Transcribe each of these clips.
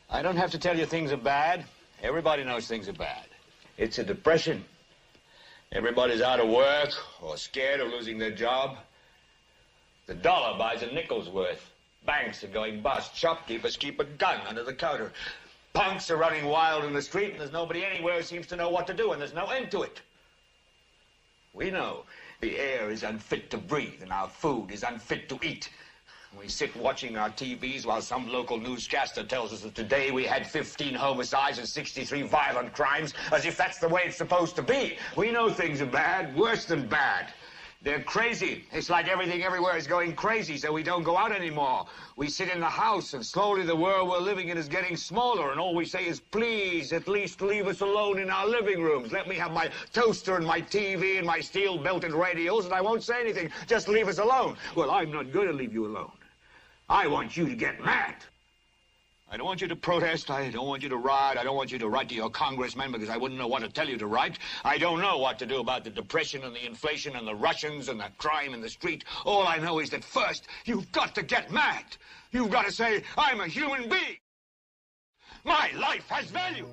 I don't have to tell you things are bad. Everybody knows things are bad. It's a depression. Everybody's out of work or scared of losing their job. The dollar buys a nickel's worth. Banks are going bust. Shopkeepers keep a gun under the counter. Punks are running wild in the street, and there's nobody anywhere who seems to know what to do, and there's no end to it. We know the air is unfit to breathe, and our food is unfit to eat. We sit watching our TVs while some local newscaster tells us that today we had 15 homicides and 63 violent crimes, as if that's the way it's supposed to be. We know things are bad, worse than bad. They're crazy. It's like everything everywhere is going crazy, so we don't go out anymore. We sit in the house, and slowly the world we're living in is getting smaller, and all we say is, please, at least leave us alone in our living rooms. Let me have my toaster and my TV and my steel-belted radios, and I won't say anything. Just leave us alone. Well, I'm not going to leave you alone. I want you to get mad. I don't want you to protest. I don't want you to riot. I don't want you to write to your congressman because I wouldn't know what to tell you to write. I don't know what to do about the depression and the inflation and the Russians and the crime in the street. All I know is that first, you've got to get mad. You've got to say, I'm a human being. My life has value.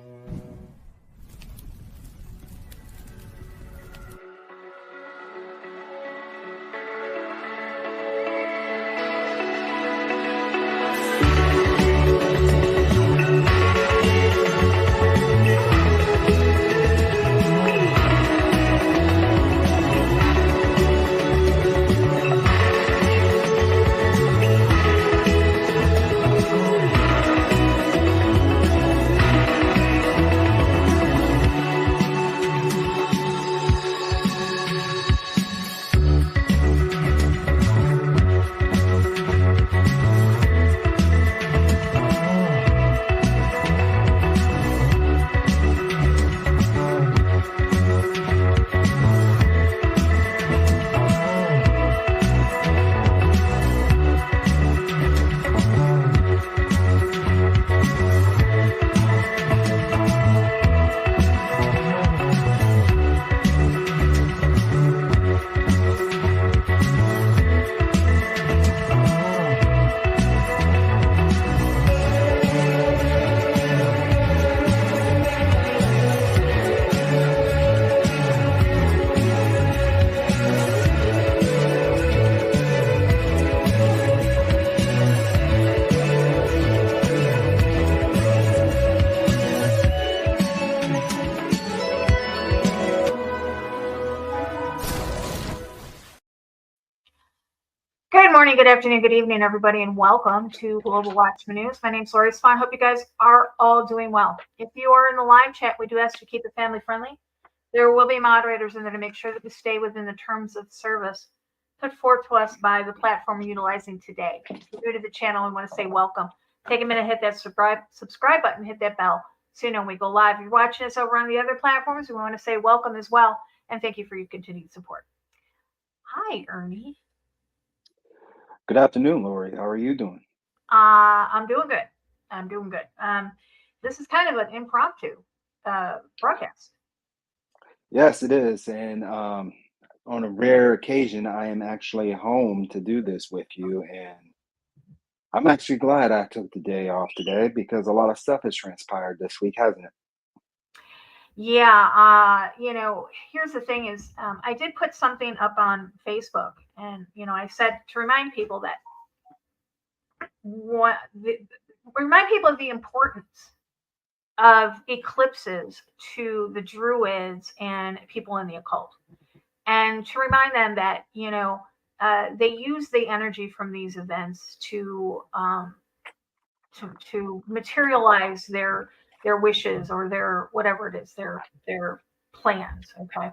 Good afternoon, good evening, everybody, and welcome to Global Watchman News. My name's Lori Swan. Hope you guys are all doing well. If you are in the live chat, we do ask you to keep it family friendly. There will be moderators in there to make sure that we stay within the terms of service put forth to us by the platform we're utilizing today. If you're new to the channel, we want to say welcome. Take a minute, hit that subscribe button, hit that bell so you know when we go live. If you're watching us over on the other platforms, we want to say welcome as well, and thank you for your continued support. Hi, Ernie. Good afternoon, Lori. How are you doing? I'm doing good. I'm doing good. This is kind of an impromptu broadcast. Yes, it is. And on a rare occasion, I am actually home to do this with you. And I'm actually glad I took the day off today because a lot of stuff has transpired this week, hasn't it? Yeah. Here's the thing is, I did put something up on Facebook, and, I said to remind people that remind people of the importance of eclipses to the Druids and people in the occult, and to remind them that, they use the energy from these events to materialize their wishes or their whatever it is, their plans. Okay.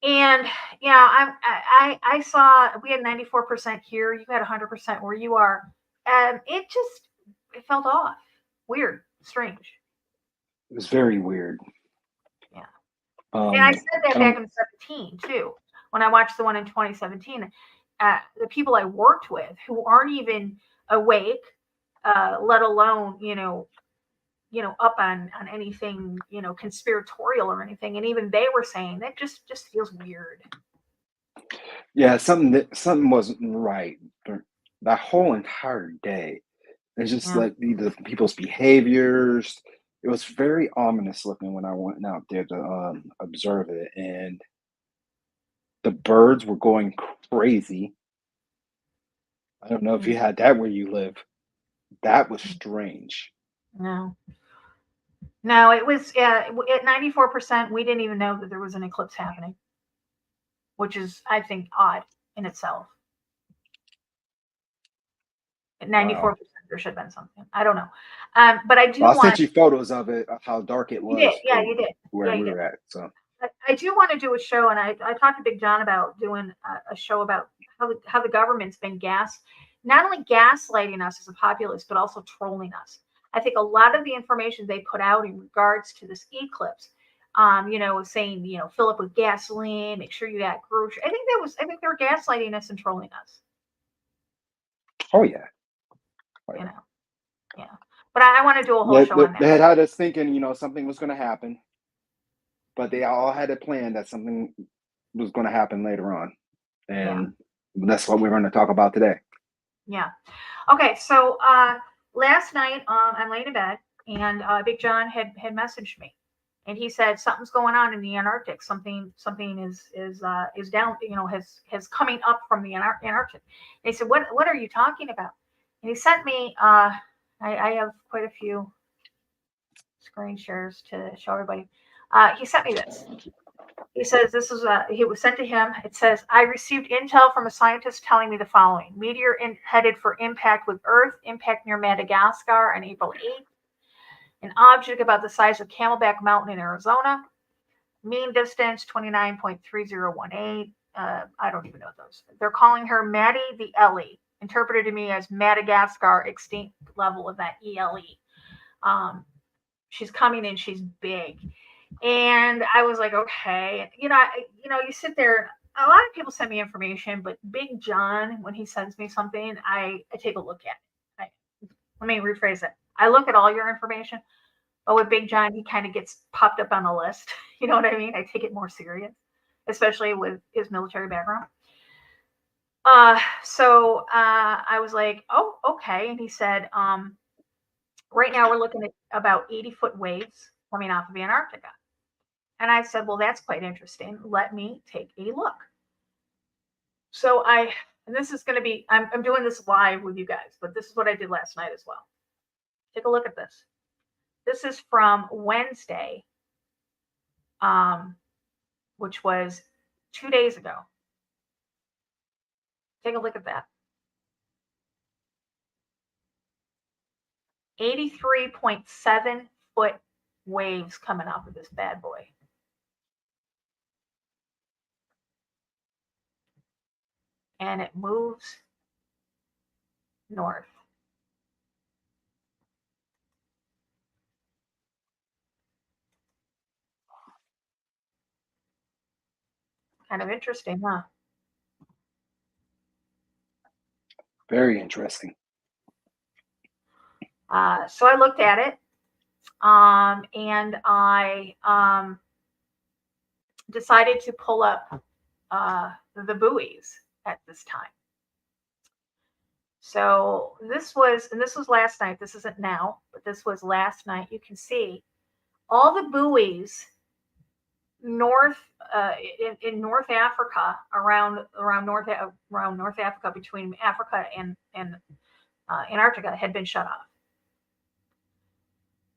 And yeah, I saw we had 94% here. You had 100% where you are, and it felt off, weird, strange. It was very weird. Yeah. And I said that back in 2017 too, when I watched the one in 2017. The people I worked with who aren't even awake, let alone up on anything, conspiratorial or anything. And even they were saying that just feels weird. Yeah, something wasn't right. That whole entire day, It's just like the people's behaviors. It was very ominous looking when I went out there to observe it, and the birds were going crazy. I don't know if you had that where you live. That was strange. No. No, it was at 94%. We didn't even know that there was an eclipse happening, which is, I think, odd in itself. At 94%, there should have been something. I don't know. But I do Well, I want. sent you photos of it, of how dark it was. You did. Yeah, you did. Where Yeah, we were at. So I do want to do a show, and I talked to Big John about doing a show about how the government's been not only gaslighting us as a populace, but also trolling us. I think a lot of the information they put out in regards to this eclipse, saying, fill up with gasoline, make sure you got groceries. I think they were gaslighting us and trolling us. Oh yeah. Yeah. But I want to do a whole show on that. They had us thinking, something was going to happen, but they all had a plan that something was going to happen later on, and that's what we're going to talk about today. Yeah. Okay. So last night I'm laying in bed, and Big John had messaged me, and he said something's going on in the Antarctic. Something is down. Has coming up from the Antarctic. And he said, "What are you talking about?" And he sent me. I have quite a few screen shares to show everybody. He sent me this. He says this is it was sent to him. It says, I received intel from a scientist telling me the following. Meteor headed for impact with Earth, impact near Madagascar on April 8th. An object about the size of Camelback Mountain in Arizona. Mean distance 29.3018. I don't even know those. They're calling her Maddie the Ellie, interpreted to me as Madagascar extinct level event, ELE. She's coming in, she's big. And I was like, okay. You sit there. A lot of people send me information, but Big John, when he sends me something, I take a look at it. Let me rephrase it. I look at all your information, but with Big John, he kind of gets popped up on the list. You know what I mean? I take it more serious, especially with his military background. So I was like, oh, okay. And he said, right now we're looking at about 80-foot waves coming off of Antarctica. And I said, well, that's quite interesting. Let me take a look. So and this is going to be, I'm doing this live with you guys, but this is what I did last night as well. Take a look at this. This is from Wednesday, which was 2 days ago. Take a look at that. 83.7 foot waves coming off of this bad boy. And it moves north. Kind of interesting, huh? Very interesting. So I looked at it, and I decided to pull up the buoys at this time. So this was last night. This isn't now, but this was last night. You can see all the buoys north in North Africa, around North Africa, between Africa and Antarctica, had been shut off.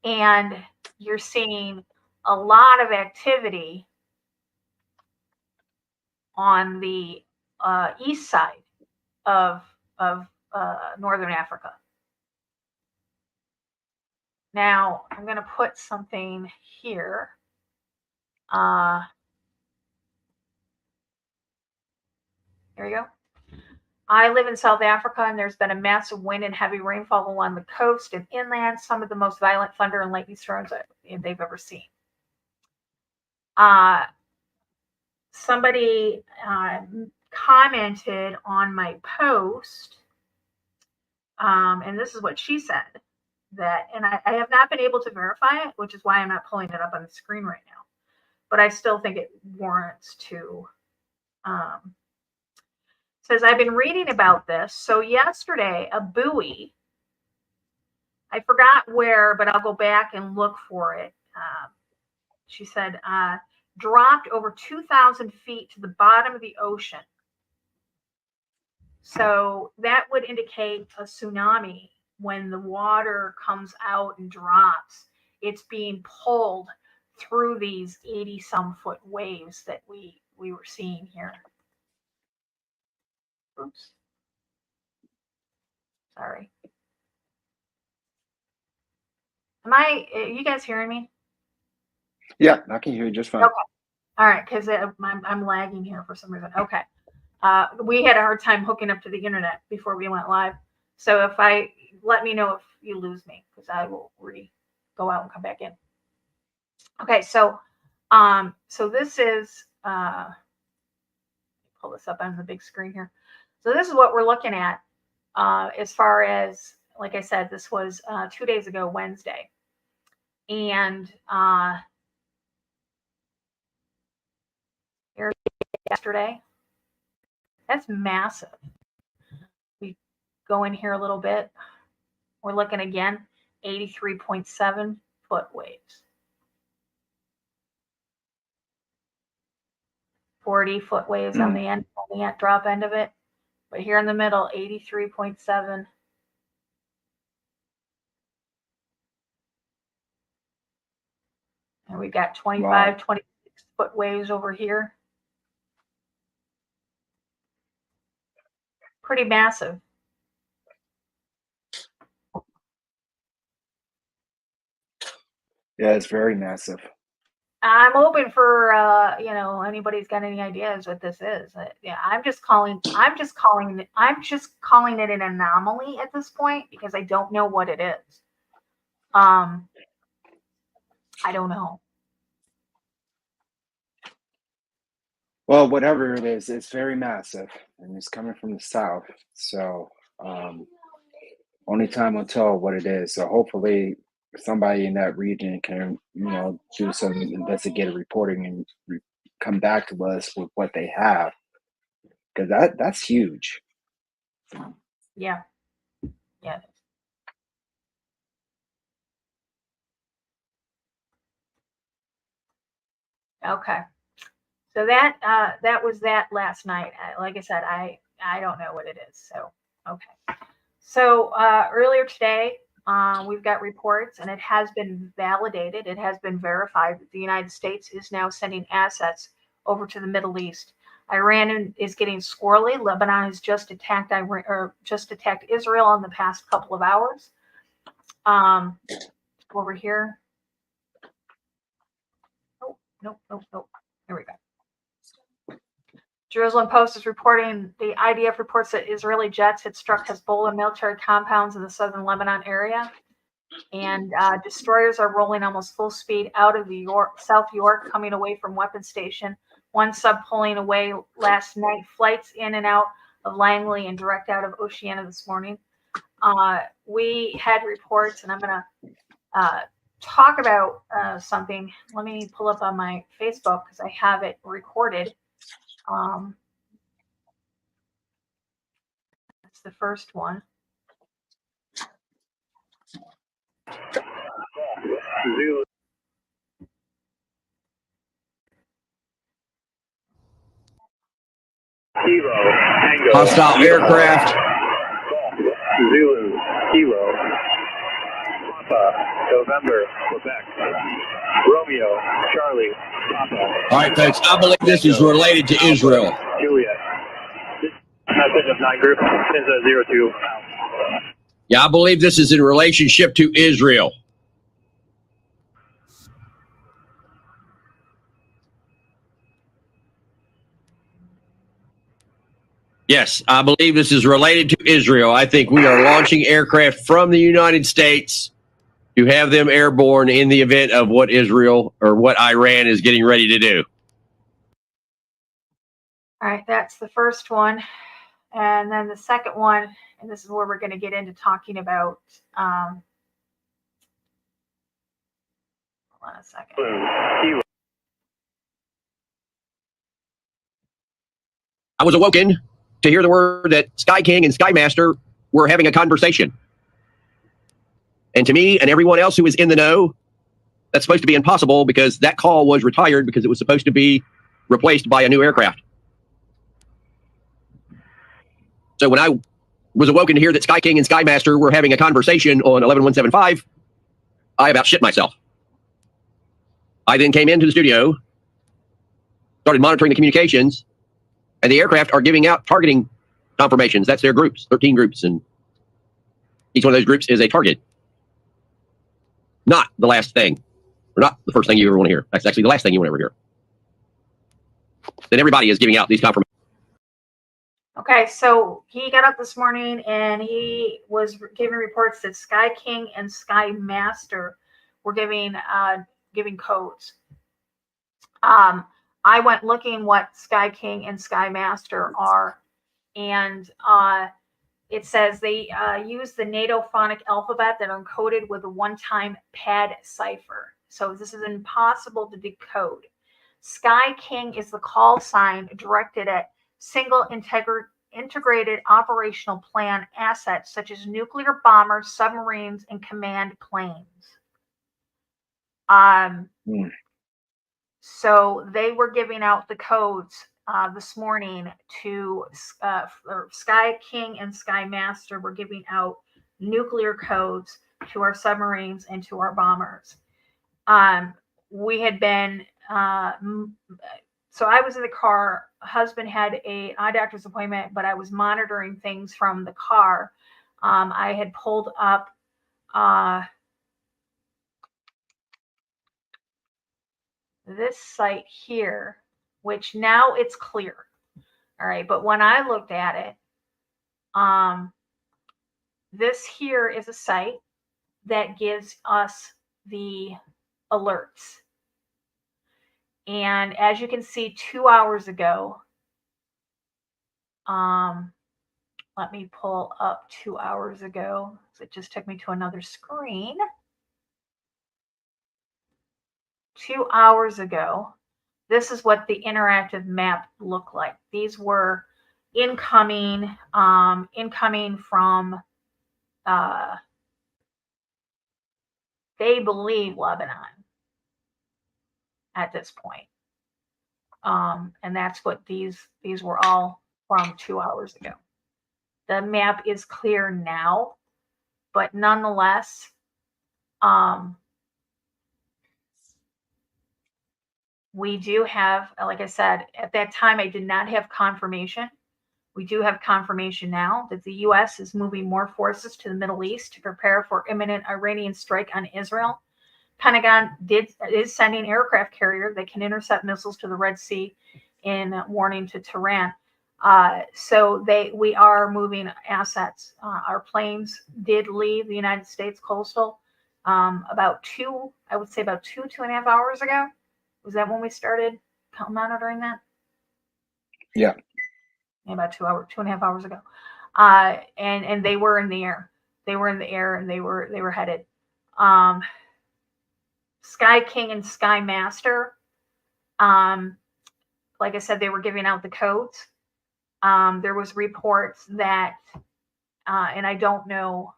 And you're seeing a lot of activity on the east side of Northern Africa. Now, I'm going to put something here. Here we go. I live in South Africa, and there's been a massive wind and heavy rainfall along the coast and inland, some of the most violent thunder and lightning storms they've ever seen. Somebody commented on my post, and this is what she said, and I have not been able to verify it, which is why I'm not pulling it up on the screen right now, but I still think it warrants to. Says, I've been reading about this. So yesterday, a buoy I forgot where, but I'll go back and look for it. She said, dropped over 2,000 feet to the bottom of the ocean. So that would indicate a tsunami when the water comes out and drops. It's being pulled through these 80-some foot waves that we were seeing here. Oops. Sorry. You guys hearing me? Yeah, I can hear you just fine. Okay. All right, because I'm lagging here for some reason. Okay. We had a hard time hooking up to the internet before we went live. So let me know if you lose me, because I will go out and come back in. Okay, so this is pull this up on the big screen here. So this is what we're looking at as far as, like I said, this was 2 days ago, Wednesday. And yesterday, that's massive. We go in here a little bit. We're looking again, 83.7 foot waves. 40 foot waves on the drop end of it. But here in the middle, 83.7. And we've got 25, 26 foot waves over here. Pretty massive. Yeah, it's very massive. I'm open for anybody's got any ideas what this is. Yeah, I'm just calling it an anomaly at this point because I don't know what it is. I don't know. Well, whatever it is, it's very massive, and it's coming from the south. So, only time will tell what it is. So, hopefully, somebody in that region can, do some investigative reporting and come back to us with what they have, because that's huge. Yeah. Yeah. Okay. So that was that last night. Like I said, I don't know what it is. So okay. So earlier today, we've got reports, and it has been validated. It has been verified that the United States is now sending assets over to the Middle East. Iran is getting squirrely. Lebanon has just attacked Israel in the past couple of hours. Over here. Oh, nope. Here we go. Jerusalem Post is reporting, the IDF reports that Israeli jets had struck Hezbollah military compounds in the southern Lebanon area. And destroyers are rolling almost full speed out of South York, coming away from Weapons Station. One sub pulling away last night. Flights in and out of Langley and direct out of Oceanic this morning. We had reports, and I'm going to talk about something. Let me pull up on my Facebook because I have it recorded. That's the first one. Hostile aircraft. Zulu, Kilo, Papa, November, Quebec, Romeo, Charlie, Papa. All right, folks, I believe this is related to Israel. Juliet. Message of 9 group, since 02. Yeah, I believe this is in relationship to Israel. Yes, I believe this is related to Israel. I think we are launching aircraft from the United States to have them airborne in the event of what Israel or what Iran is getting ready to do. All right, that's the first one. And then the second one, and this is where we're going to get into talking about, hold on a second. I was awoken to hear the word that Sky King and Sky Master were having a conversation. And to me and everyone else who is in the know, that's supposed to be impossible because that call was retired because it was supposed to be replaced by a new aircraft. So when I was awoken to hear that Sky King and Sky Master were having a conversation on 11175, I about shit myself. I then came into the studio, started monitoring the communications, and the aircraft are giving out targeting confirmations. That's their groups, 13 groups, and each one of those groups is a target. Not the last thing, or not the first thing you ever want to hear. That's actually the last thing you want to ever hear. Then everybody is giving out these confirmations. Okay, so he got up this morning and he was giving reports that Sky King and Sky Master were giving codes. I went looking what Sky King and Sky Master are, and it says they use the NATO phonic alphabet that are encoded with a one-time pad cipher. So this is impossible to decode. Sky King is the call sign directed at single integrated operational plan assets such as nuclear bombers, submarines, and command planes. So they were giving out the codes this morning to Sky King and Sky Master were giving out nuclear codes to our submarines and to our bombers. We had been, so I was in the car. Husband had an eye doctor's appointment, but I was monitoring things from the car. I had pulled up this site here, which now it's clear. All right, but when I looked at it, this here is a site that gives us the alerts. And as you can see, 2 hours ago, let me pull up 2 hours ago. So it just took me to another screen. 2 hours ago, this is what the interactive map looked like. These were incoming from, they believe, Lebanon at this point. And that's what these were all from 2 hours ago. The map is clear now, but nonetheless, we do have, like I said, at that time, I did not have confirmation. We do have confirmation now that the U.S. is moving more forces to the Middle East to prepare for imminent Iranian strike on Israel. Pentagon is sending aircraft carrier that can intercept missiles to the Red Sea in warning to Tehran. So we are moving assets. Our planes did leave the United States coastal about 2.5 hours ago. Was that when we started monitoring that? Yeah. About 2.5 hours ago. And they were in the air. They were in the air and they were headed. Sky King and Sky Master, like I said, they were giving out the codes. There was reports that, and I don't know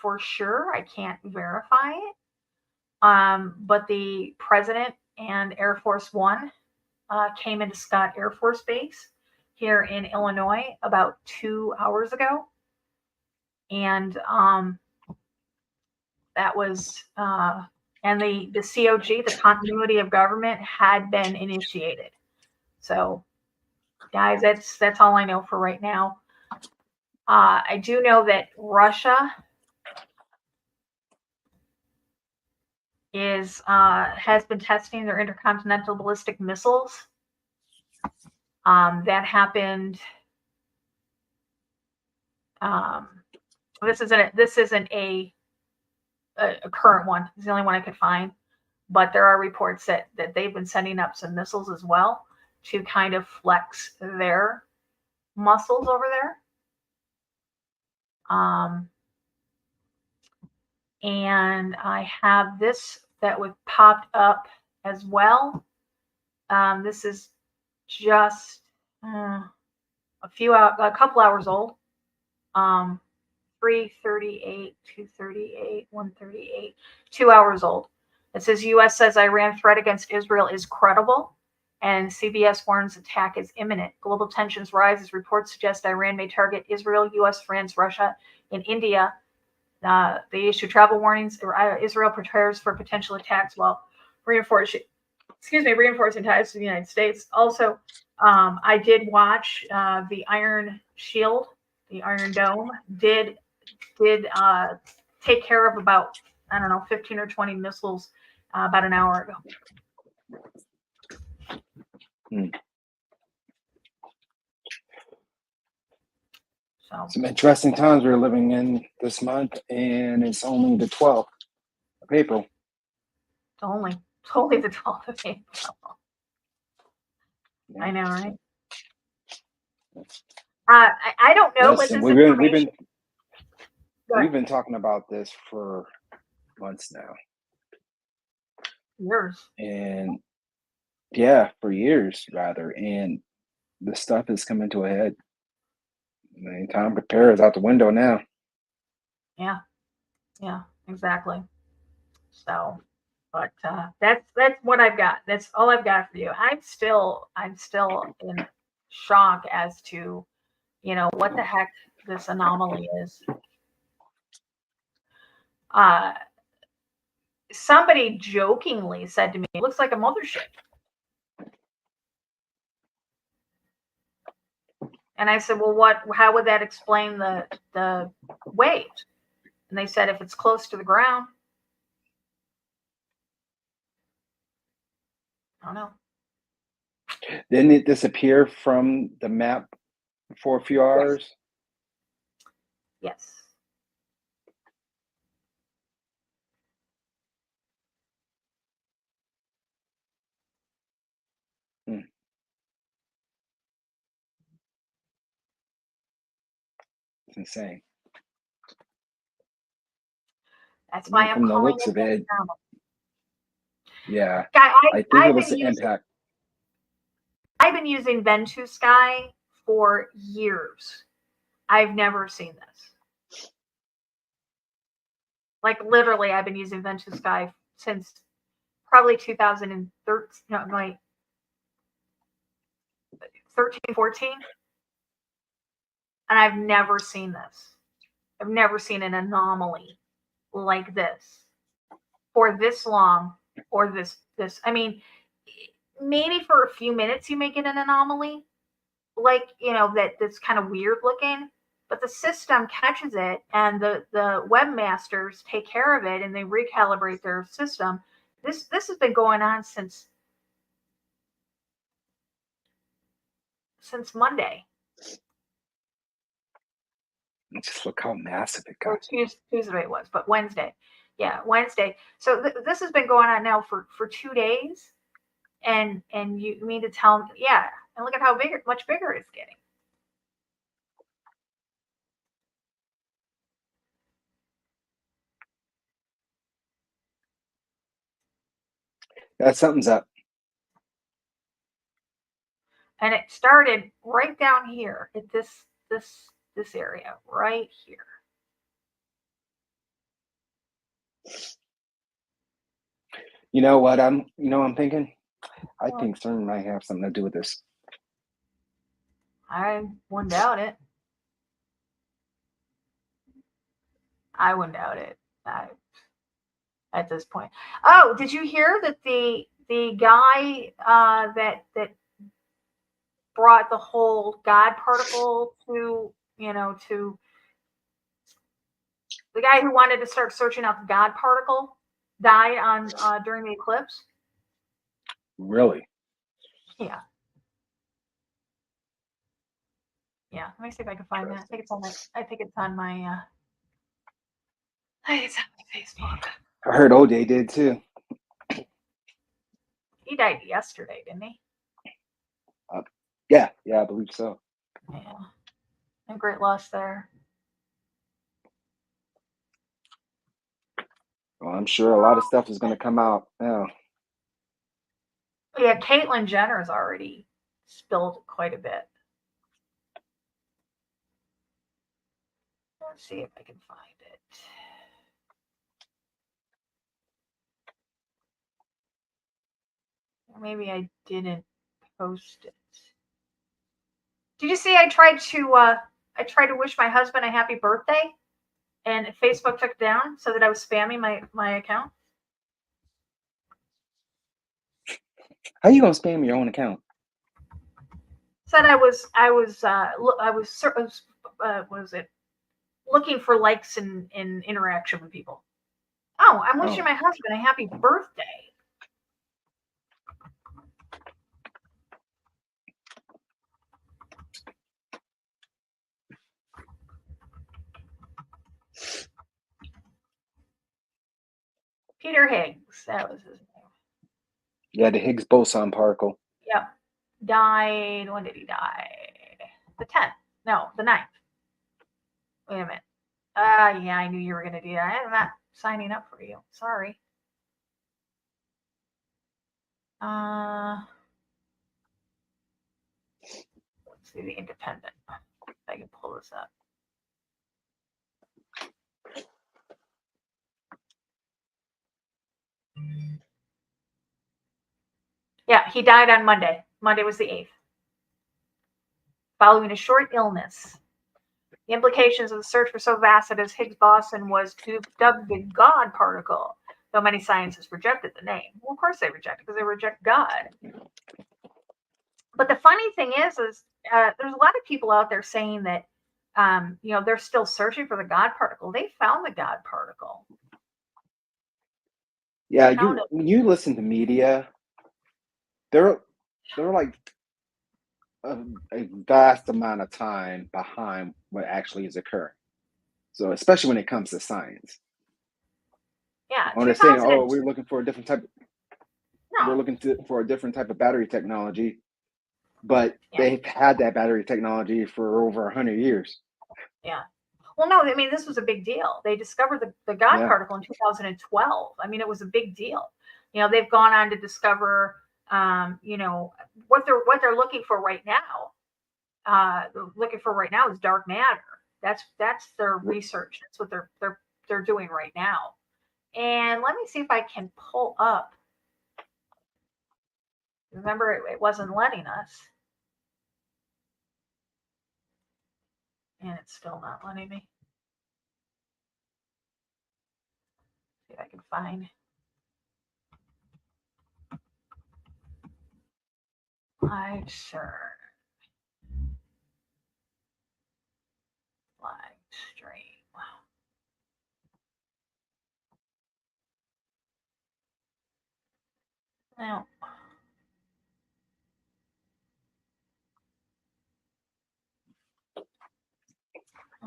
for sure. I can't verify it. But the president and Air Force One came into Scott Air Force Base here in Illinois about 2 hours ago. And that was, and the COG, the continuity of government, had been initiated. So, guys, that's all I know for right now. I do know that Russia has been testing their intercontinental ballistic missiles. That happened. This isn't a current one. It's the only one I could find, but there are reports that they've been sending up some missiles as well to kind of flex their muscles over there. And I have this that was popped up as well. This is just a couple hours old. 3:38, 2:38, 1:38, 2 hours old. It says U.S. says Iran threat against Israel is credible, and CBS warns attack is imminent. Global tensions rise as reports suggest Iran may target Israel, U.S., France, Russia, and India. They issue travel warnings. Israel prepares for potential attacks while reinforcing ties to the United States. Also, I did watch the Iron Shield, the Iron Dome, did take care of about, I don't know, 15 or 20 missiles about an hour ago. So some interesting times we're living in this month, and it's only the 12th of April. it's only the 12th of April. I know, right? I don't know Listen, what this information. we've been talking about this for months now. Years. And yeah, for years rather. And the stuff is coming to a head. Time to prepare is out the window now. Yeah, exactly. So, but that's what I've got. That's all I've got for you. I'm still in shock as to, what the heck this anomaly is. Somebody jokingly said to me, "It looks like a mothership." And I said, "Well, how would that explain the waves?" And they said, if it's close to the ground. I don't know. Didn't it disappear from the map for a few hours? Yes. It's insane. That's why I'm calling it anomaly. Yeah. I think it was the impact. I've been using Ventu Sky for years. I've never seen this. Like literally, I've been using Ventu Sky since probably 2013, 14. And I've never seen this. I've never seen an anomaly like this for this long, or this. I mean, maybe for a few minutes you may get an anomaly, like, that's kind of weird looking, but the system catches it, and the webmasters take care of it, and they recalibrate their system. This has been going on since Monday. Just look how massive it got. Or Tuesday it was, but Wednesday. Yeah, Wednesday. So this has been going on now for 2 days, and you mean to tell me, yeah, and look at how much bigger it's getting. Something's up. And it started right down here at this area right here. You know what I'm thinking? I think CERN might have something to do with this. I wouldn't doubt it. I wouldn't doubt it at this point. Oh, did you hear that the guy that brought the whole God particle to the guy who wanted to start searching out the God particle died on during the eclipse? Really? Yeah. Yeah. Let me see if I can find that. I think it's on my Facebook. I heard OJ did too. He died yesterday, didn't he? Yeah, I believe so. Yeah. A great loss there. Well, I'm sure a lot of stuff is going to come out now. Yeah, Caitlyn Jenner's already spilled quite a bit. Let's see if I can find it. Maybe I didn't post it. Did you see I tried to wish my husband a happy birthday, and Facebook took it down so that I was spamming my account? How you gonna spam your own account? Said I was looking for likes and interaction with people. Oh, I'm wishing my husband a happy birthday. Peter Higgs, that was his name. Yeah, the Higgs boson particle. Yep. Died. When did he die? The 10th. No, the 9th. Wait a minute. Yeah, I knew you were going to do that. I'm not signing up for you. Sorry. Let's see the Independent. If I can pull this up. Yeah, he died on Monday. Monday was the 8th. Following a short illness. The implications of the search were so vast that as Higgs boson was dubbed the God particle, though many scientists rejected the name. Well, of course they reject it because they reject God. But the funny thing is there's a lot of people out there saying that, they're still searching for the God particle. They found the God particle. Yeah, you listen to media. They're like a vast amount of time behind what actually is occurring. So especially when it comes to science. Yeah, when they're saying, "Oh, we're looking for a different type." No. We're looking for a different type of battery technology, but they've had that battery technology for over 100 years. Yeah. Well, no, I mean, this was a big deal. They discovered the God particle in 2012. I mean, it was a big deal. They've gone on to discover, what they're looking for right now. Looking for right now is dark matter. That's their research. That's what they're doing right now. And let me see if I can pull up. Remember, it wasn't letting us. And it's still not letting me. See if I can find. Live search. Live stream. Now.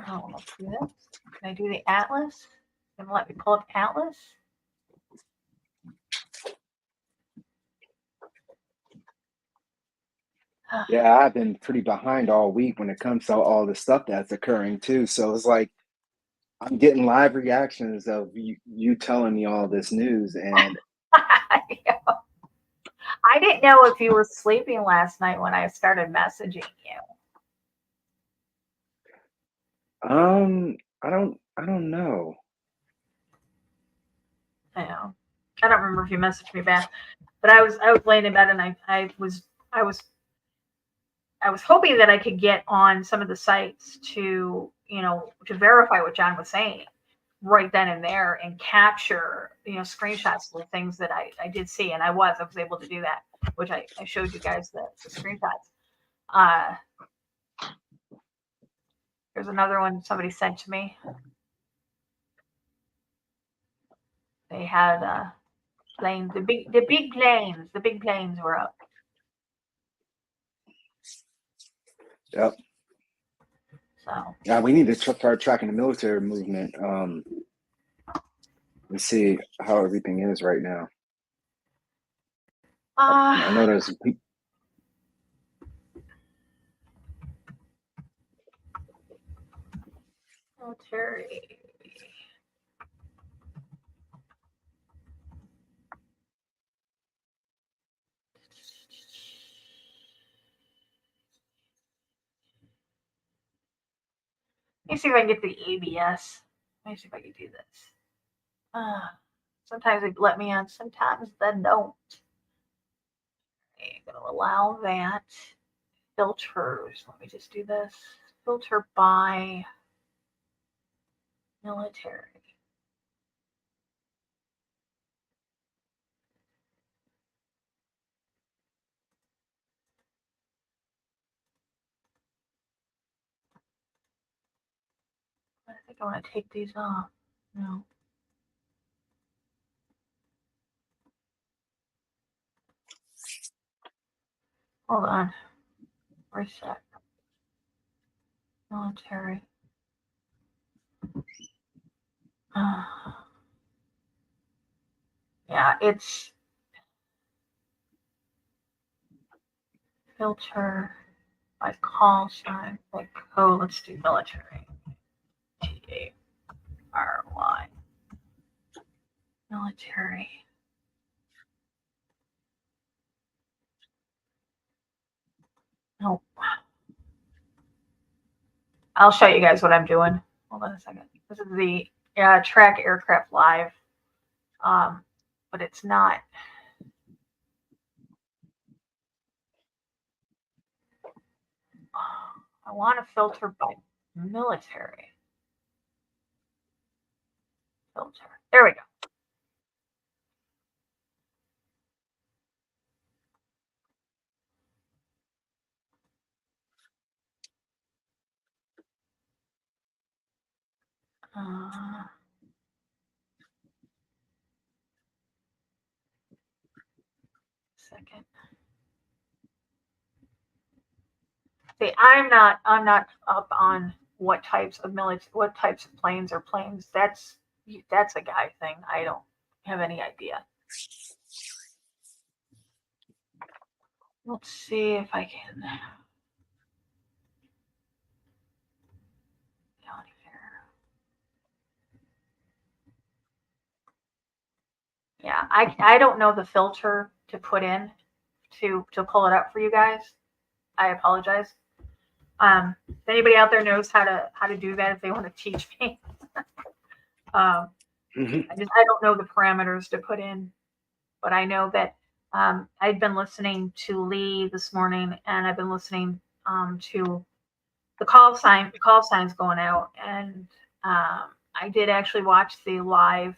Oh, let's do this. Can I do the Atlas? Gonna let me pull up Atlas? Yeah, I've been pretty behind all week when it comes to all the stuff that's occurring too. So it's like I'm getting live reactions of you telling me all this news, and I didn't know if you were sleeping last night when I started messaging you. I don't know. I don't remember if you messaged me back, but I was laying in bed and I was hoping that I could get on some of the sites to verify what John was saying right then and there and capture screenshots of the things that I did see, and I was able to do that, which I showed you guys the screenshots. There's another one somebody sent to me. They had planes, the big planes were up. Yep. So yeah, we need to start tracking the military movement. Let's see how everything is right now. I know there's people. Military. Let me see if I can get the ABS. Let me see if I can do this. Sometimes they let me on, sometimes they don't. I'm going to allow that. Filters. Let me just do this. Filter by military. I think I want to take these off. No. Hold on. Reset. Military. Yeah, it's filter by call sign. Like, oh, let's do military. TARY. Military. Nope. I'll show you guys what I'm doing. Hold on a second. This is the track aircraft live. But it's not. I want to filter by military. Filter. There we go. Second. See, I'm not up on what types of planes are planes. That's a guy thing. I don't have any idea. Let's see if I can. Down here. Yeah, I don't know the filter to put in to pull it up for you guys. I apologize. If anybody out there knows how to do that, if they want to teach me, I don't know the parameters to put in, but I know that I've been listening to Lee this morning, and I've been listening to the call signs going out, and I did actually watch the live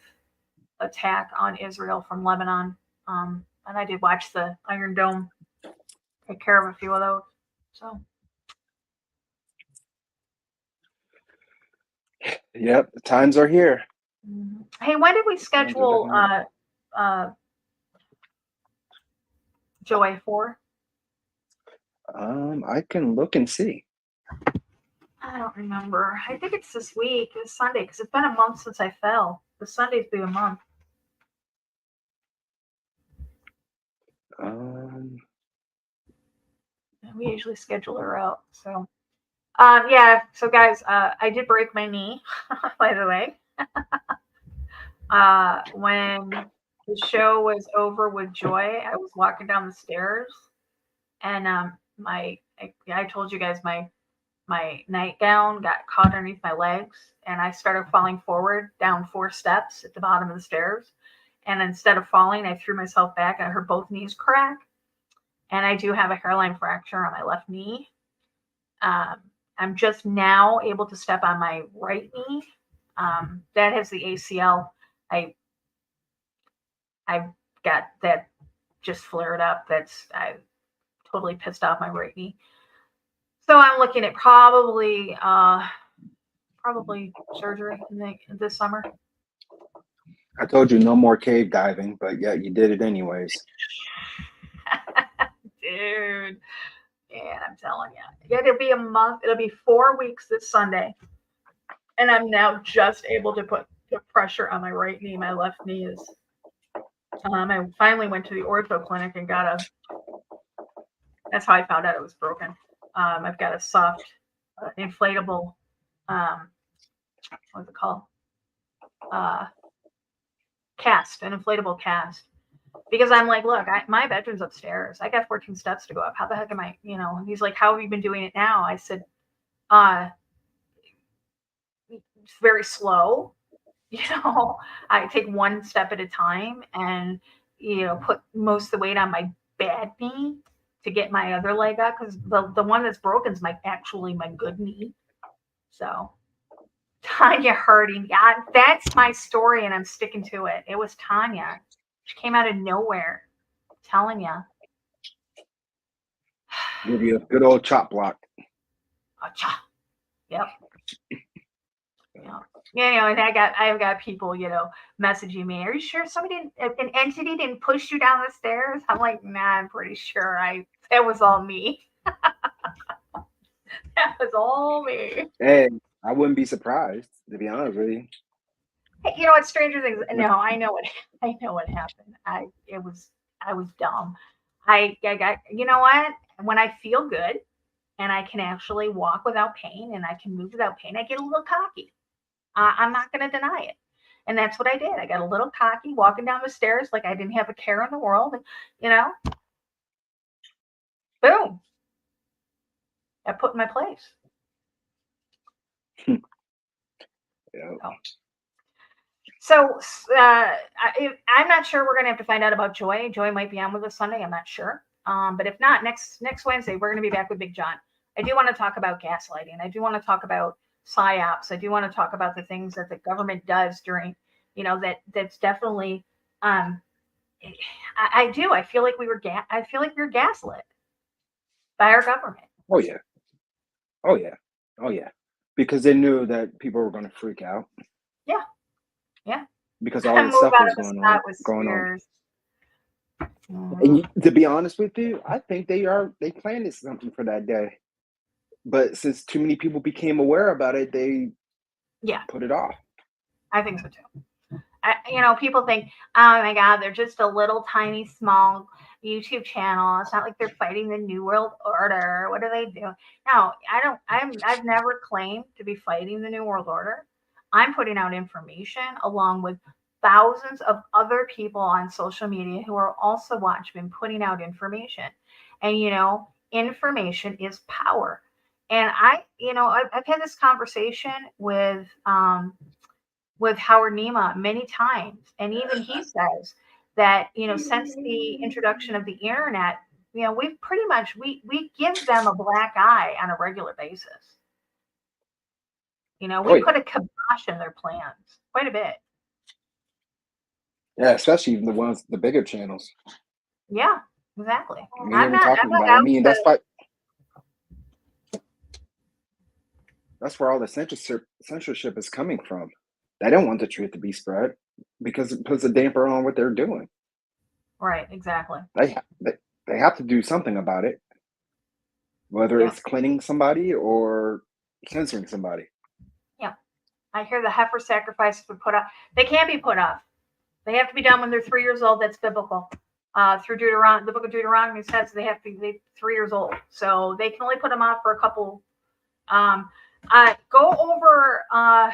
attack on Israel from Lebanon, and I did watch the Iron Dome take care of a few of those. So. Yep, the times are here. Hey, when did we schedule Joy for? I can look and see. I don't remember. I think it's this week, this Sunday, because it's been a month since I fell. The Sunday's been a month. We usually schedule her out. So, yeah. So, guys, I did break my knee, by the way. When the show was over with Joy, I was walking down the stairs, and I told you guys my nightgown got caught underneath my legs, and I started falling forward down 4 steps at the bottom of the stairs. And instead of falling, I threw myself back, and I heard both knees crack. And I do have a hairline fracture on my left knee. I'm just now able to step on my right knee. That has the ACL. I've got that just flared up. I totally pissed off my right knee. So I'm looking at probably surgery this summer. I told you no more cave diving, but yeah, you did it anyways. Dude. Yeah, I'm telling you. It'll be a month. It'll be 4 weeks this Sunday. And I'm now just able to put pressure on my right knee. My left knee is. I finally went to the ortho clinic and that's how I found out it was broken. I've got a soft inflatable, what's it called? Cast, an inflatable cast. Because I'm like, look, my bedroom's upstairs. I got 14 steps to go up. How the heck am I, He's like, how have you been doing it now? I said, very slow. I take one step at a time and, put most of the weight on my bad knee to get my other leg up, because the one that's broken is actually my good knee. So Tanya Harding, yeah, that's my story, and I'm sticking to it. It was Tanya. She came out of nowhere, I'm telling you. Give you a good old chop block. Yep. Yeah, and I've got people, messaging me. Are you sure an entity didn't push you down the stairs? I'm like, nah, I'm pretty sure it was all me. That was all me. Hey, I wouldn't be surprised, to be honest with you. Hey, you know what? Stranger Things. No, I know what happened. I was dumb. I got, you know what? When I feel good and I can actually walk without pain and I can move without pain, I get a little cocky. I'm not going to deny it. And that's what I did. I got a little cocky walking down the stairs like I didn't have a care in the world. And, boom. I put in my place. Yeah. So I'm not sure. We're going to have to find out about Joy. Joy might be on with us Sunday. I'm not sure. But if not, next Wednesday, we're going to be back with Big John. I do want to talk about gaslighting. I do want to talk about psyops. I do want to talk about the things that the government does during, that's definitely, I do. I feel like we were gaslit by our government. Oh yeah. Because they knew that people were going to freak out. Yeah. Because all this stuff was going on. And to be honest with you, I think they planned something for that day. But since too many people became aware about it, they put it off. I think so too. People think, oh my God, they're just a little tiny small YouTube channel. It's not like they're fighting the New World Order. What do they do? No, I've never claimed to be fighting the New World Order. I'm putting out information along with thousands of other people on social media who are also watching and putting out information. And, information is power. And I've had this conversation with Howard Nema many times. And even he says that, since the introduction of the internet, we've pretty much, we give them a black eye on a regular basis. We put a kibosh in their plans quite a bit. Yeah, especially the bigger channels. Yeah, exactly. That's where all the censorship is coming from. They don't want the truth to be spread because it puts a damper on what they're doing. Right, exactly. They have to do something about it, whether it's cleaning somebody or censoring somebody. Yeah, I hear the heifer sacrifices were put off. They can't be put off. They have to be done when they're 3 years old. That's biblical. Through the book of Deuteronomy says they have to be 3 years old. So they can only put them off for a couple. Go over on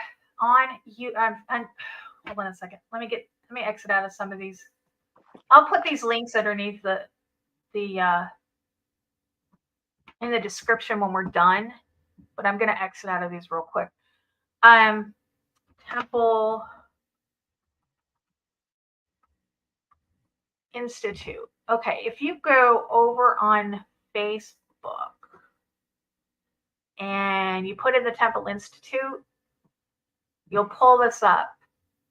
you. Hold on a second. Let me exit out of some of these. I'll put these links underneath the in the description when we're done. But I'm going to exit out of these real quick. Temple Institute. Okay, if you go over on Facebook and you put in the Temple Institute, you'll pull this up.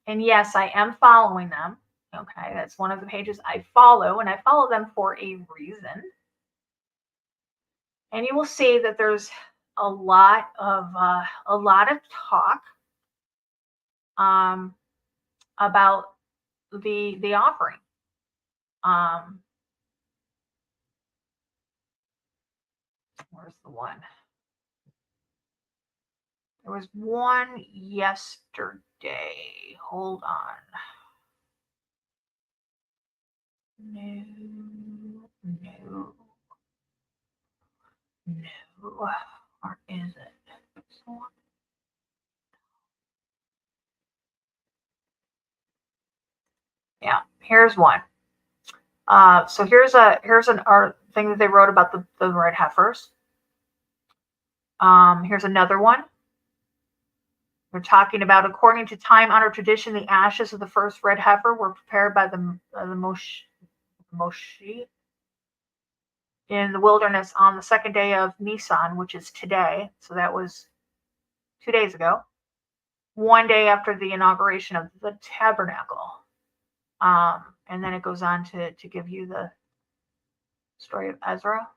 And yes, I am following them. Okay, that's one of the pages I follow, and I follow them for a reason. And you will see that there's a lot of talk about the offering. Where's the one? There was one yesterday. Hold on. No. Where is it? Yeah, here's one. So here's an art thing that they wrote about the red heifers. Here's another one. They're talking about, according to time-honored tradition, the ashes of the first red heifer were prepared by the Moshi in the wilderness on the second day of Nisan, which is today. So that was 2 days ago, one day after the inauguration of the tabernacle. And then it goes on to give you the story of Ezra.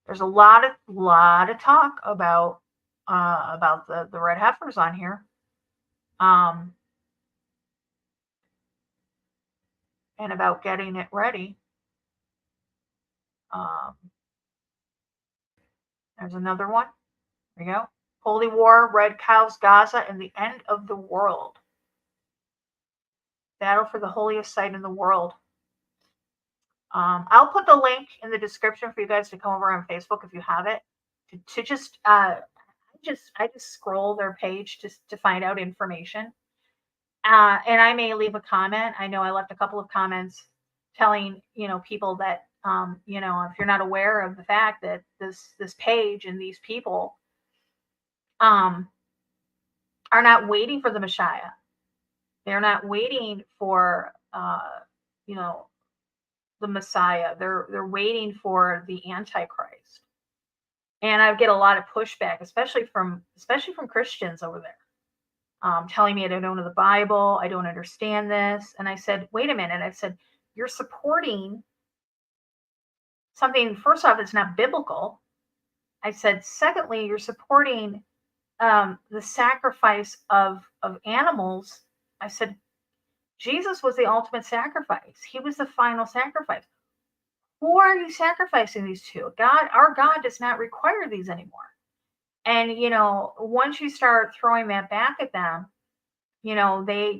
There's a lot of talk about the red heifers on here. And about getting it ready. There's another one. There we go. Holy War, Red Cows, Gaza, and the End of the World. Battle for the holiest site in the world. I'll put the link in the description for you guys to come over on Facebook if you have it. To just I just scroll their page to find out information. And I may leave a comment. I know I left a couple of comments telling, people that, if you're not aware of the fact that this page and these people are not waiting for the Messiah. They're not waiting for, the Messiah. They're waiting for the Antichrist. And I get a lot of pushback, especially from Christians over there. Telling me I don't know the Bible, I don't understand this. And I said, wait a minute. I said, you're supporting something, first off, it's not biblical. I said, secondly, you're supporting the sacrifice of animals. I said, Jesus was the ultimate sacrifice. He was the final sacrifice. Who are you sacrificing these to? God, our God does not require these anymore. And, once you start throwing that back at them, they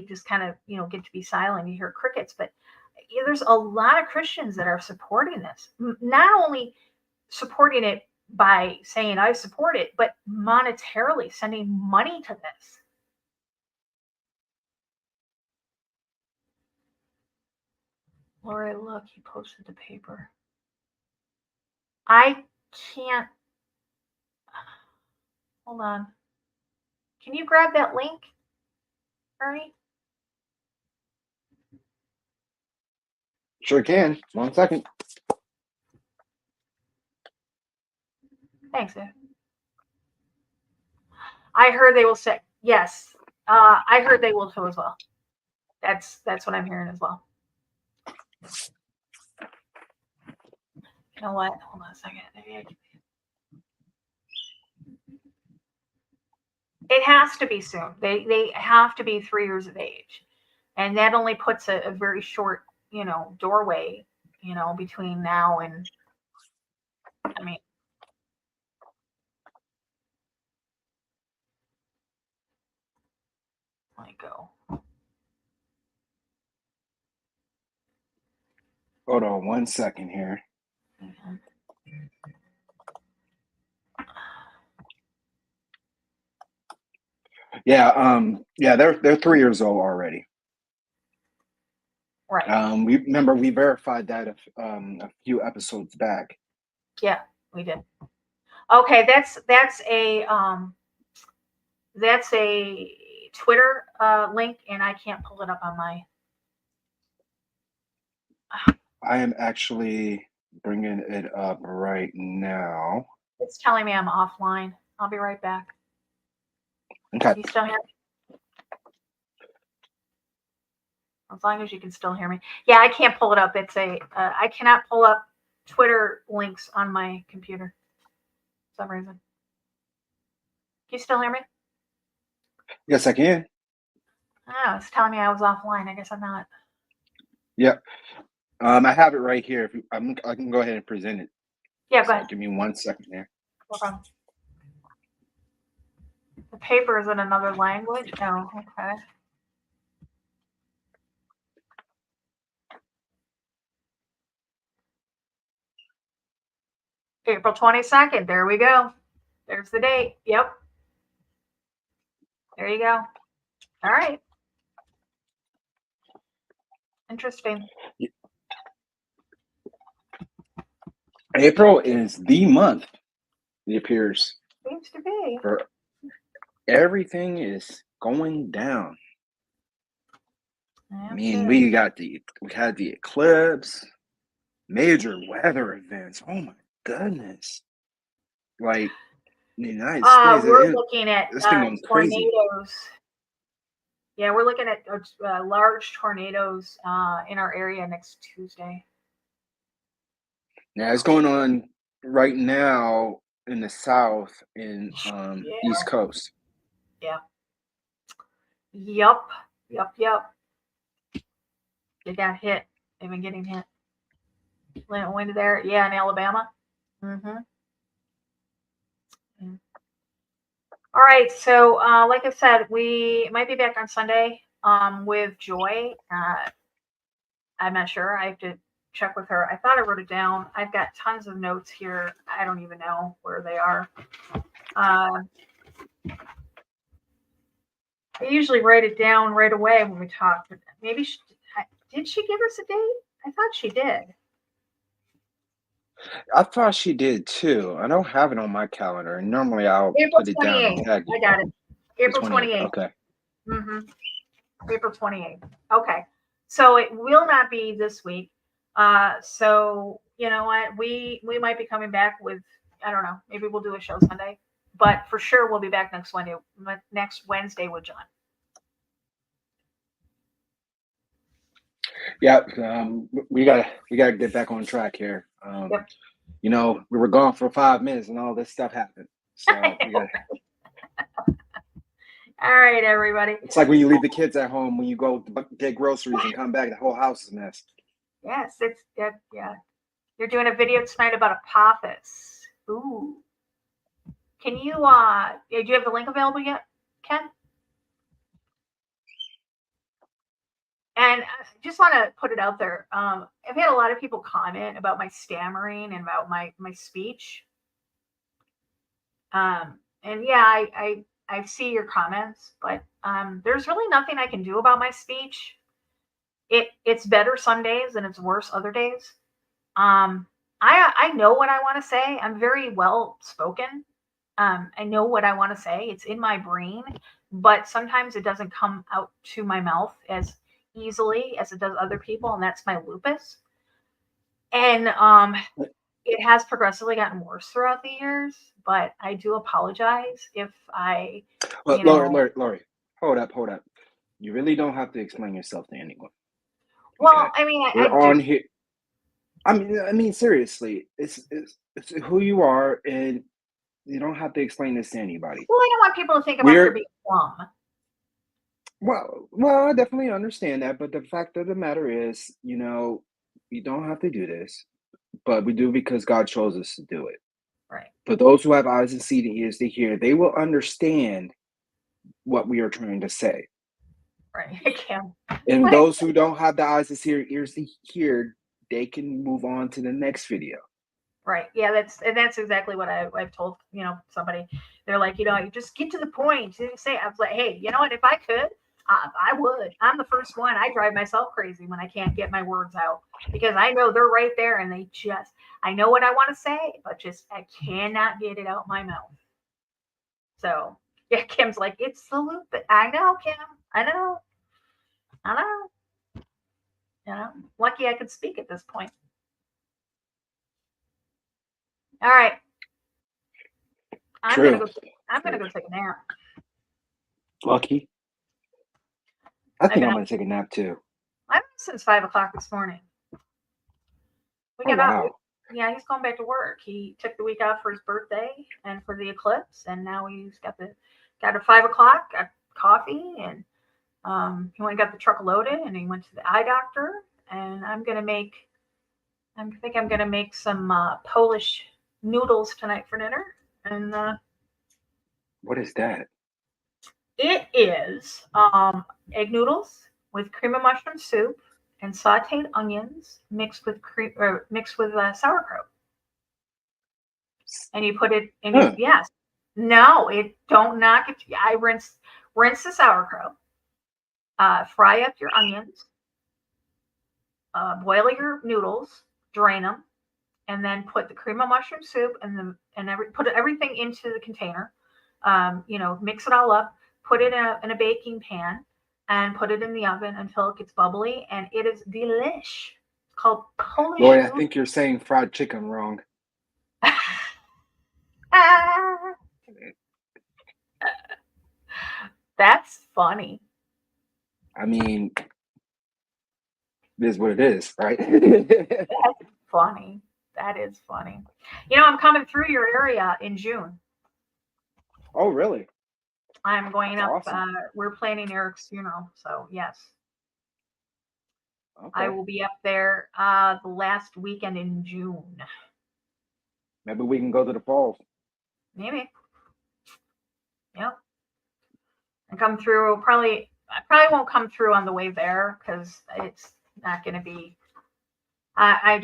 just kind of, get to be silent. You hear crickets, but there's a lot of Christians that are supporting this, not only supporting it by saying I support it, but monetarily sending money to this. Lori, look, he posted the paper. I can't. Hold on. Can you grab that link, Ernie? Sure can. 1 second. Thanks, Dave. I heard they will say yes. I heard they will too as well. That's what I'm hearing as well. You know what? Hold on a second. It has to be soon. They have to be 3 years of age, and that only puts a very short, doorway, between now and. I mean. Let me go. Hold on 1 second here. Mm-hmm. Yeah, they're 3 years old already. Right. We verified that a few episodes back. Yeah, we did. Okay, that's a Twitter link, and I can't pull it up on my. I am actually bringing it up right now. It's telling me I'm offline. I'll be right back. Okay. You still hear me? As long as you can still hear me. Yeah, I can't pull it up. It's I cannot pull up Twitter links on my computer for some reason. Can you still hear me? Yes, I can. Oh, it's telling me I was offline. I guess I'm not. Yep. I have it right here. I can go ahead and present it. Yeah, go ahead. Give me 1 second there. No problem. The paper is in another language. Oh, okay. April 22nd. There we go. There's the date. Yep. There you go. All right. Interesting. April is the month, it appears. Seems to be. For everything is going down. I mean, we had the eclipse, major weather events. Oh my goodness! Like the United States, We're looking at this thing going crazy. tornadoes. Yeah, we're looking at large tornadoes in our area next Tuesday. Yeah, it's going on right now in the south in East Coast. Yeah. Yup. They got hit. They've been getting hit. Went there. Yeah, in Alabama. Mm-hmm. Yeah. All right. So, like I said, we might be back on Sunday with Joy. I'm not sure. I have to check with her. I thought I wrote it down. I've got tons of notes here. I don't even know where they are. I usually write it down right away when we talk. But maybe did she give us a date? I thought she did. I thought she did too. I don't have it on my calendar, and normally I'll April put it down and 28th. tag you. I got it. April 28th. Okay. Mm-hmm. April 28th. Okay. So it will not be this week. So you know what? We might be coming back with, I don't know, maybe we'll do a show Sunday. But for sure we'll be back next Wednesday with John. Yeah, we gotta get back on track here. Yep. You know, we were gone for 5 minutes and all this stuff happened. So we gotta... All right, everybody. It's like when you leave the kids at home, when you go get groceries and come back, the whole house is a mess. Yes, yeah. You're doing a video tonight about Apophis. Ooh. Can you do you have the link available yet, Ken? And I just want to put it out there. I've had a lot of people comment about my stammering and about my speech. And yeah, I see your comments, but there's really nothing I can do about my speech. It's better some days and it's worse other days. I know what I want to say. I'm very well spoken. I know what I want to say. It's in my brain, but sometimes it doesn't come out to my mouth as easily as it does other people, and that's my lupus. And it has progressively gotten worse throughout the years, but I do apologize if I. Well, Lori, hold up. You really don't have to explain yourself to anyone. Well, Okay? I mean, we're on here. I mean, seriously, it's who you are, and you don't have to explain this to anybody. Well, I don't want people to think about her being dumb. Well, I definitely understand that, but the fact of the matter is, you know, we don't have to do this, but we do because God chose us to do it. Right. For those who have eyes to see and ears to hear, they will understand what we are trying to say. Right. I can. And those who don't have the eyes to see or ears to hear, they can move on to the next video. Right. Yeah, that's exactly what I've told, somebody. They're like, you just get to the point. I was like, hey, you know what? If I could, I would. I'm the first one. I drive myself crazy when I can't get my words out because I know they're right there and I know what I want to say, but I cannot get it out my mouth. So yeah, Kim's like, it's the loop. But I know, Kim. I know. Lucky I could speak at this point. All right. I'm gonna go take a nap. Lucky. I think I'm gonna take a nap too. I've been since 5:00 this morning. We got out. Yeah, he's going back to work. He took the week off for his birthday and for the eclipse, and now he's got at 5:00, got coffee, and he went and got the truck loaded, and he went to the eye doctor. And I think I'm gonna make some Polish noodles tonight for dinner. And what is that? It is egg noodles with cream of mushroom soup and sautéed onions mixed with sauerkraut. And you put it in. Yes. No, it don't knock it. I rinse the sauerkraut. Fry up your onions. Boil your noodles. Drain them. and then put the cream of mushroom soup put everything into the container. Mix it all up, put it in a baking pan, and put it in the oven until it gets bubbly, and it is delish. It's called Polish. Boy, I think you're saying fried chicken wrong. That's funny. I mean, it is what it is, right? That's funny. That is funny. I'm coming through your area in June. Oh, really? I'm going That's up. awesome. We're planning Eric's funeral, so yes. Okay. I will be up there the last weekend in June. Maybe we can go to the falls. Maybe. Yep. And come through. I probably won't come through on the way there because it's not going to be. I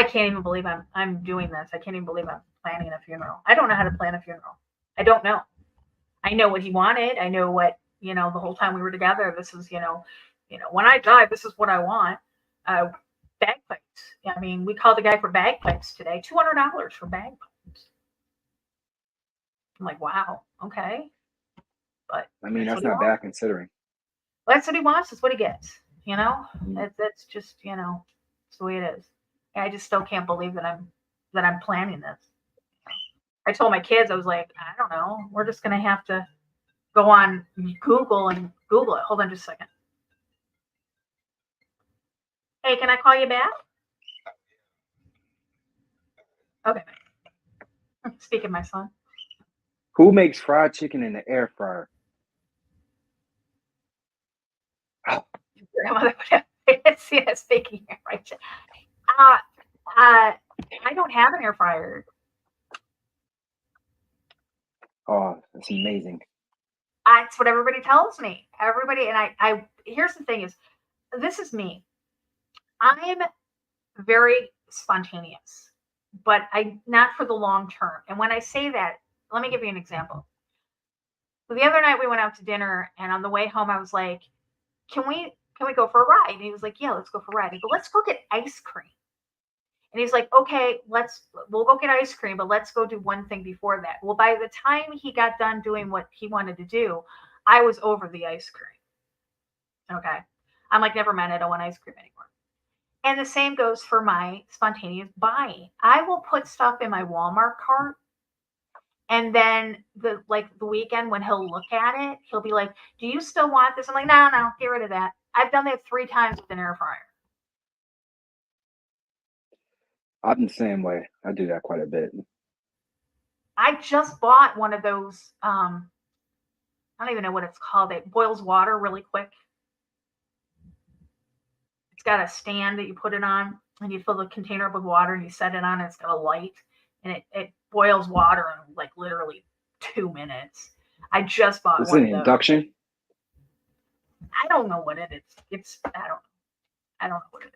can't even believe I'm doing this. I can't even believe I'm planning a funeral. I don't know how to plan a funeral. I don't know. I know what he wanted. I know what, the whole time we were together, this is, when I die, this is what I want. Bagpipes. I mean, we called the guy for bagpipes today, $200 for bagpipes. I'm like, wow, okay. But I mean, that's not bad considering. That's what he wants. That's what he gets. That's just, it's the way it is. And I just still can't believe that I'm planning this. I told my kids, I was like, I don't know. We're just going to have to go on Google and Google it. Hold on just a second. Hey, can I call you back? Okay. Speaking of my son. Who makes fried chicken in the air fryer? Oh. Grandmother would have seen us baking it right. I don't have an air fryer. Oh, that's amazing. That's what everybody tells me. Everybody, and I here's the thing is, this is me. I'm very spontaneous, but not for the long term. And when I say that, let me give you an example. The other night we went out to dinner, and on the way home I was like, can we go for a ride? And he was like, yeah, let's go for a ride. I go, let's go get ice cream. And he's like, okay, we'll go get ice cream, but let's go do one thing before that. Well, by the time he got done doing what he wanted to do, I was over the ice cream. Okay. I'm like, never mind, I don't want ice cream anymore. And the same goes for my spontaneous buying. I will put stuff in my Walmart cart. And then the weekend when he'll look at it, he'll be like, do you still want this? I'm like, no, get rid of that. I've done that 3 times with an air fryer. I'm the same way. I do that quite a bit. I just bought one of those. I don't even know what it's called. It boils water really quick. It's got a stand that you put it on, and you fill the container up with water, and you set it on, and it's got a light, and it boils water in like literally 2 minutes. I just bought one of those. Induction? I don't know what it is. I don't know what it is.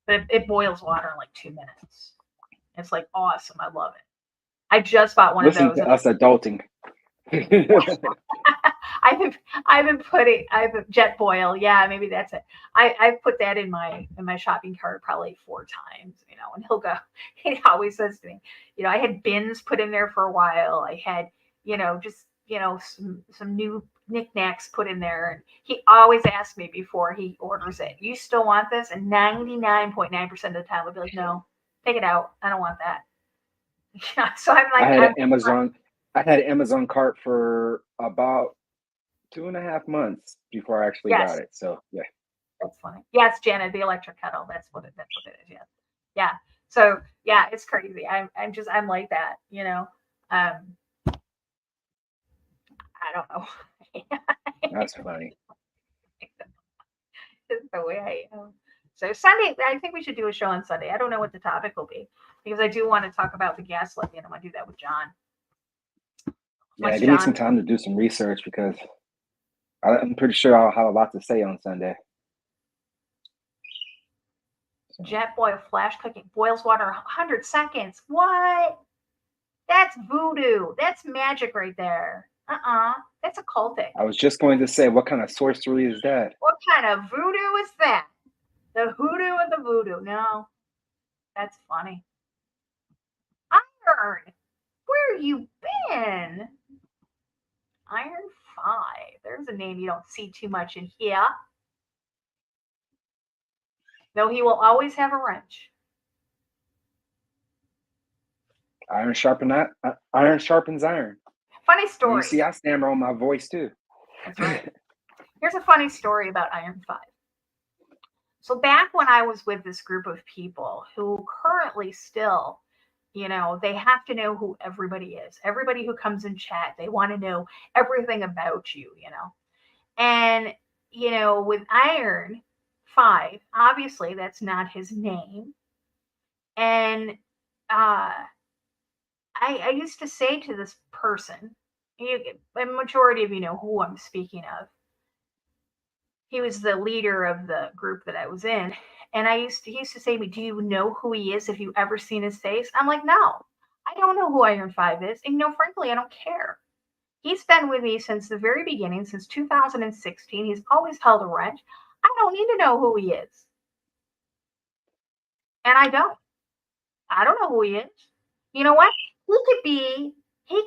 But it boils water in like 2 minutes. It's like awesome. I love it. I just bought one of those. Listen to us adulting. I've jet boil. Yeah, maybe that's it. I've put that in my shopping cart probably 4 times, and he always says to me, I had bins put in there for a while. I had, some new knickknacks put in there. And he always asks me before he orders it, you still want this? And 99.9% of the time I'll be like, no, take it out. I don't want that. So I'm like, I had an Amazon cart for about 2.5 months before I actually got it. So yeah. That's funny. Yes, Janet, the electric kettle. That's what it is. Yeah. Yeah. So yeah, it's crazy. I'm like that, I don't know. That's funny. It's the way I am. So Sunday, I think we should do a show on Sunday. I don't know what the topic will be because I do want to talk about the gaslighting, and I want to do that with John. Yeah, give me some time to do some research because I'm pretty sure I'll have a lot to say on Sunday. Jet boil flash cooking, boils water 100 seconds. What? That's voodoo. That's magic right there. That's occultic. I was just going to say, what kind of sorcery is that? What kind of voodoo is that? The hoodoo and the voodoo. No, that's funny. Iron, where you been? Iron 5. There's a name you don't see too much in here. Though he will always have a wrench. Iron sharpens iron. Funny story. You see, I stammer on my voice too. That's right. Here's a funny story about Iron 5. So back when I was with this group of people who currently still, they have to know who everybody is. Everybody who comes in chat, they want to know everything about you, And, with Iron 5, obviously that's not his name. And I used to say to this person, a majority of you know who I'm speaking of. He was the leader of the group that I was in. And he used to say to me, do you know who he is? Have you ever seen his face? I'm like, no, I don't know who Iron 5 is. And frankly, I don't care. He's been with me since the very beginning, since 2016. He's always held a wrench. I don't need to know who he is. And I don't know who he is. You know what? He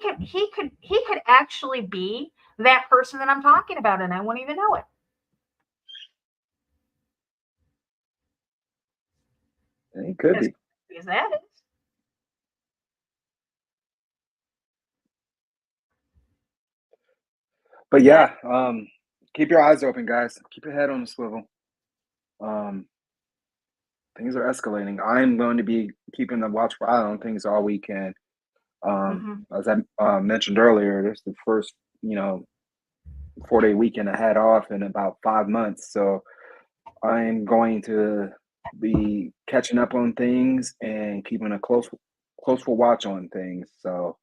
could actually be that person that I'm talking about, and I won't even know it. It could be. Because that is. But yeah, keep your eyes open, guys. Keep your head on the swivel. Things are escalating. I'm going to be keeping a watchful eye on things all weekend. As I mentioned earlier, this is the first, 4-day weekend I had off in about 5 months. So I'm going to be catching up on things and keeping a close watch on things. So,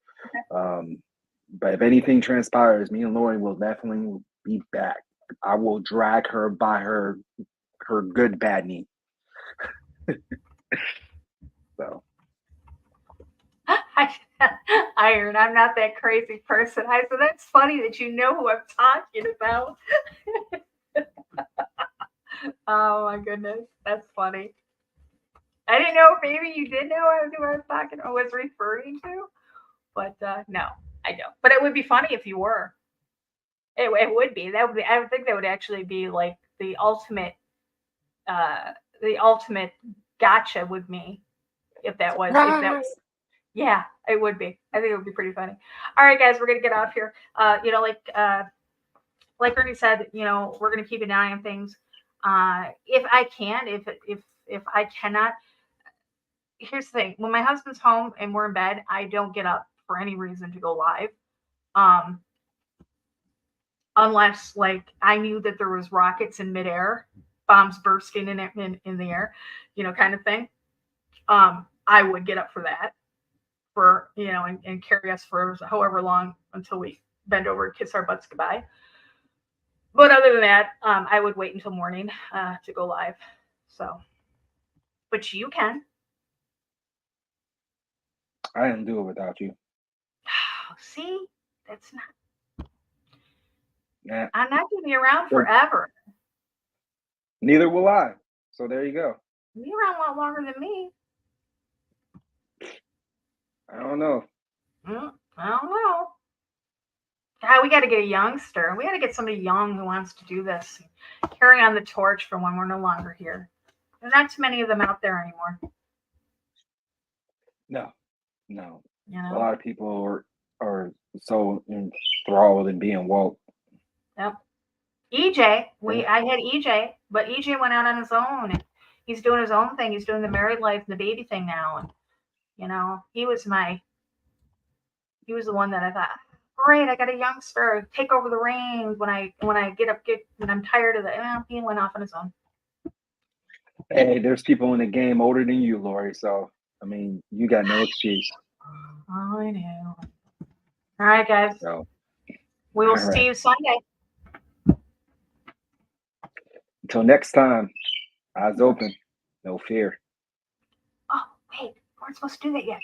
but if anything transpires, me and Lori will definitely be back. I will drag her by her good bad knee. So. Iron, I'm not that crazy person. I said, that's funny that you know who I'm talking about. Oh my goodness, that's funny. I didn't know if maybe you did know who I was referring to, but no, I don't. But it would be funny if you were. It would be. That would be. I would think that would actually be like the ultimate gotcha with me, if that was. Yeah, it would be. I think it would be pretty funny. All right, guys, we're gonna get off here. Like Ernie said, we're gonna keep an eye on things. If I can, if I cannot. Here's the thing: when my husband's home and we're in bed, I don't get up for any reason to go live, unless like I knew that there was rockets in midair, bombs bursting in the air, kind of thing. I would get up for that, and carry us for however long until we bend over and kiss our butts goodbye. But other than that, I would wait until morning to go live. So, but you can. I didn't do it without you. See, that's not. Nah. I'm not going to be around forever. Neither will I. So there you go. You're around a lot longer than me. I don't know. I don't know. God, we got to get a youngster. We got to get somebody young who wants to do this. Carry on the torch for when we're no longer here. There's not too many of them out there anymore. No. A lot of people are so enthralled in being woke. Yep. EJ, I had EJ, but EJ went out on his own. And he's doing his own thing. He's doing the married life and the baby thing now. And he was the one that I thought, great, I got a youngster, take over the reins when I'm tired of it. Well, he went off on his own. Hey, there's people in the game older than you, Lori. So I mean, you got no excuse. I know. All right, guys. So, we will see you Sunday. Until next time, eyes open, no fear. Oh, wait, we're not supposed to do that yet.